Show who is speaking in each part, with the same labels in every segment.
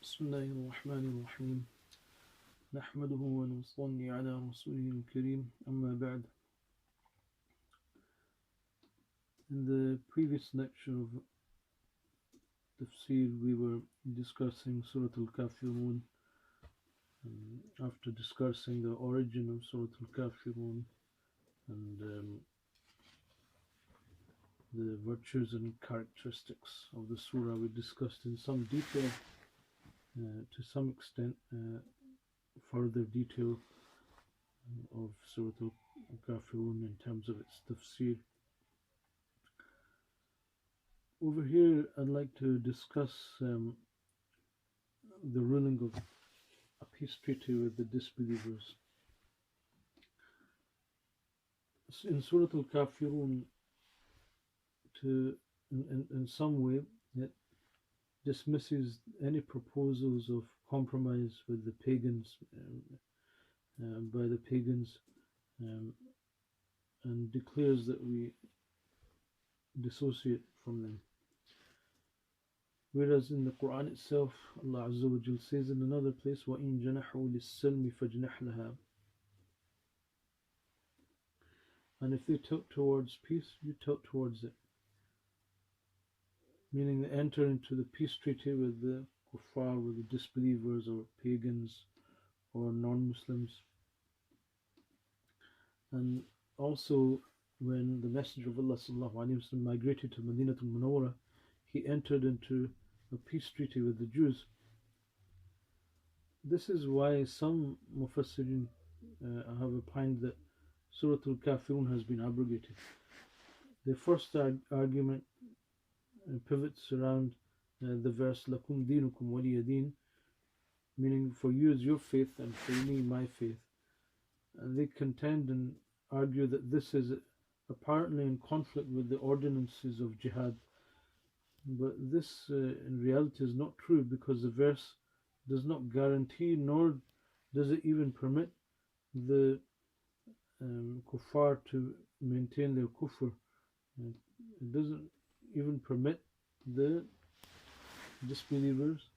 Speaker 1: بسم الله الرحمن الرحيم نحمده ونصلي على رسوله الكريم أما بعد. In the previous lecture of Tafseer we were discussing Surah Al-Kafiroon. After discussing the origin of Surah Al-Kafiroon and the virtues and characteristics of the surah, we discussed in some detail, to some extent, further detail of Surah Al-Kafiroon in terms of its tafsir. Over here I'd like to discuss the ruling of a peace treaty with the disbelievers. In Surah Al-Kafiroon, in some way, it dismisses any proposals of compromise with the pagans, by the pagans, and declares that we dissociate from them. Whereas in the Quran itself, Allah Azza wa Jal says in another place, وَإِن جَنَحُوا لِلسَّلْمِ فَاجْنَحْ لَهَا. And if they tilt towards peace, you tilt towards it. Meaning they enter into the peace treaty with the kuffar, with the disbelievers or pagans or non-Muslims. And also when the Messenger of Allah sallallahu alaihi wasallam migrated to Madinatul Munawwara, he entered into a peace treaty with the Jews. This is why some Mufassirin have opined that Surah Al-Kafirun has been abrogated. The first argument pivots around the verse Lakum dinukum waliya din, meaning for you is your faith and for me my faith. And they contend and argue that this is apparently in conflict with the ordinances of jihad. But this in reality is not true, because the verse does not guarantee, nor does it even permit the kuffar to maintain their kufr. It doesn't even permit the disbelievers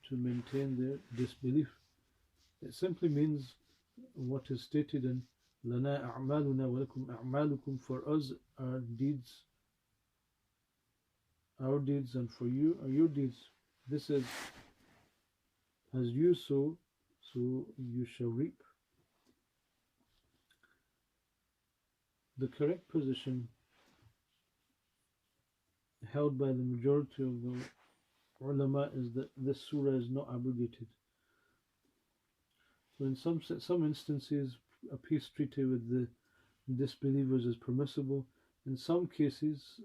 Speaker 1: to maintain their disbelief. It simply means what is stated in لَنَا أَعْمَالُنَا وَلَكُمْ أَعْمَالُكُمْ. For us our deeds, and for you are your deeds. This is as you sow, so you shall reap. The correct position held by the majority of the ulama is that this surah is not abrogated. So in some instances a peace treaty with the disbelievers is permissible. In some cases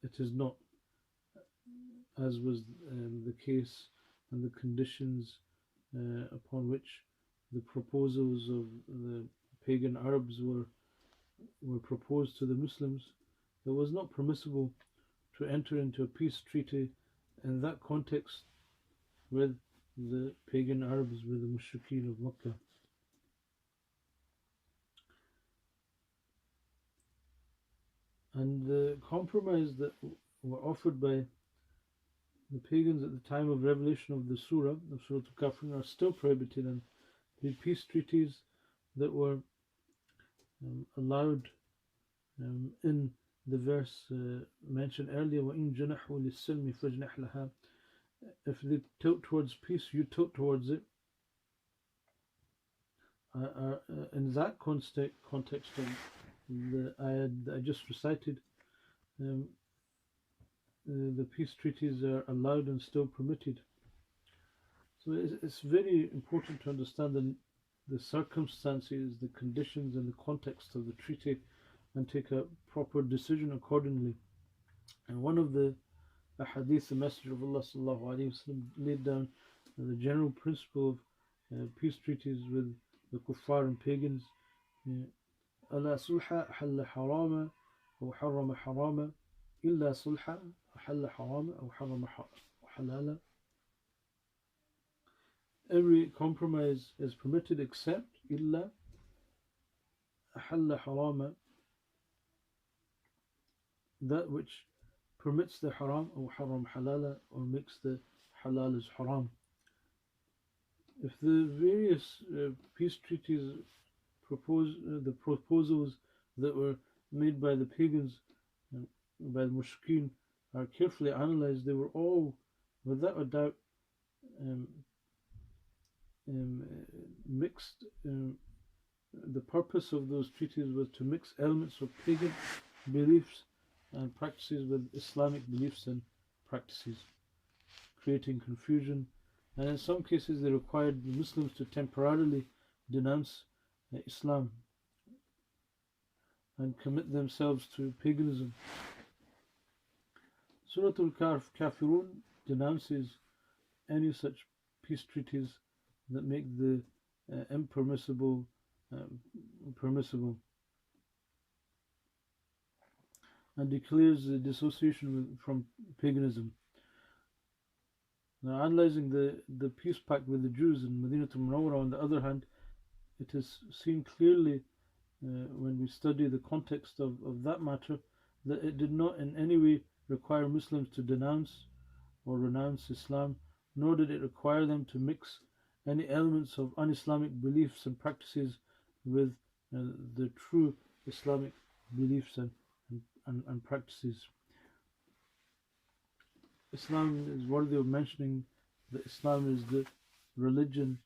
Speaker 1: it is not, as was the case and the conditions upon which the proposals of the pagan Arabs were proposed to the Muslims. It was not permissible to enter into a peace treaty in that context with the pagan Arabs, with the mushrikeen of Makkah. And the compromise that were offered by the pagans at the time of revelation of the surah, of Surah Al-Kafiroon, are still prohibited, and the peace treaties that were allowed in the verse mentioned earlier, وَإِن جَنَحُوا لِلسِّلْمِ فَاجْنَحْ لَهَا. If they tilt towards peace, you tilt towards it. In that context of the ayat that I just recited, the peace treaties are allowed and still permitted. So it's very important to understand the circumstances, the conditions and the context of the treaty, and take a proper decision accordingly. And one of the hadith, the Messenger of Allah sallallahu alaihi wasallam laid down the general principle of peace treaties with the kuffar and pagans. ألا صلح أحل حراما أو حرم حراما إلا صلح أحل حراما أو حرم حلالا. Every compromise is permitted except إلا أحل حراما, that which permits the haram, or haram halala, or makes the halal is haram. If the various peace treaties the proposals that were made by the pagans, by the mushrikeen, are carefully analysed, they were all, without a doubt, um, mixed. The purpose of those treaties was to mix elements of pagan beliefs and practices with Islamic beliefs and practices, creating confusion. And in some cases, they required the Muslims to temporarily denounce Islam and commit themselves to paganism. Surah Al-Kafiroon denounces any such peace treaties that make the impermissible permissible, and declares the dissociation from paganism. Now, analysing the peace pact with the Jews in Madinah al-Munawwarah, on the other hand, it is seen clearly when we study the context of that matter that it did not in any way require Muslims to denounce or renounce Islam, nor did it require them to mix any elements of un-Islamic beliefs and practices with the true Islamic beliefs and practices. Islam is worthy of mentioning that Islam is the religion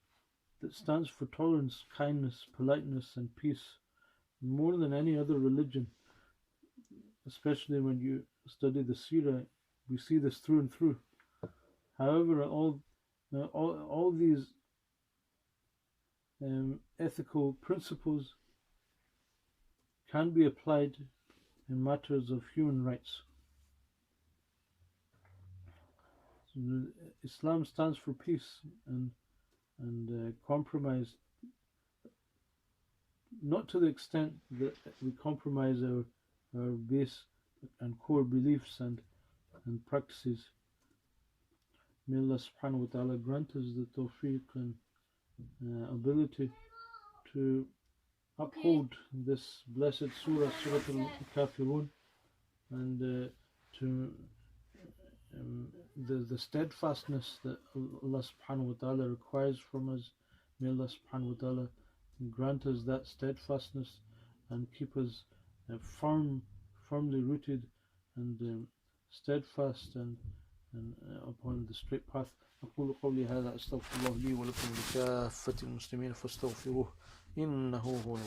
Speaker 1: that stands for tolerance, kindness, politeness and peace more than any other religion. Especially when you study the Surah, we see this through and through. However, all these ethical principles can be applied in matters of human rights. So Islam stands for peace and compromise, not to the extent that we compromise our base and core beliefs and practices. May Allah subhanahu wa ta'ala grant us the tawfiq and ability to uphold this blessed surah, Surah Al-Kafiroon, and to the steadfastness that Allah subhanahu wa ta'ala requires from us. May Allah subhanahu wa ta'ala grant us that steadfastness and keep us firmly rooted and steadfast and upon the straight path. أقول قولي هذا أستغفر الله لي ولكم ولكافة المسلمين فاستغفروه إنه هو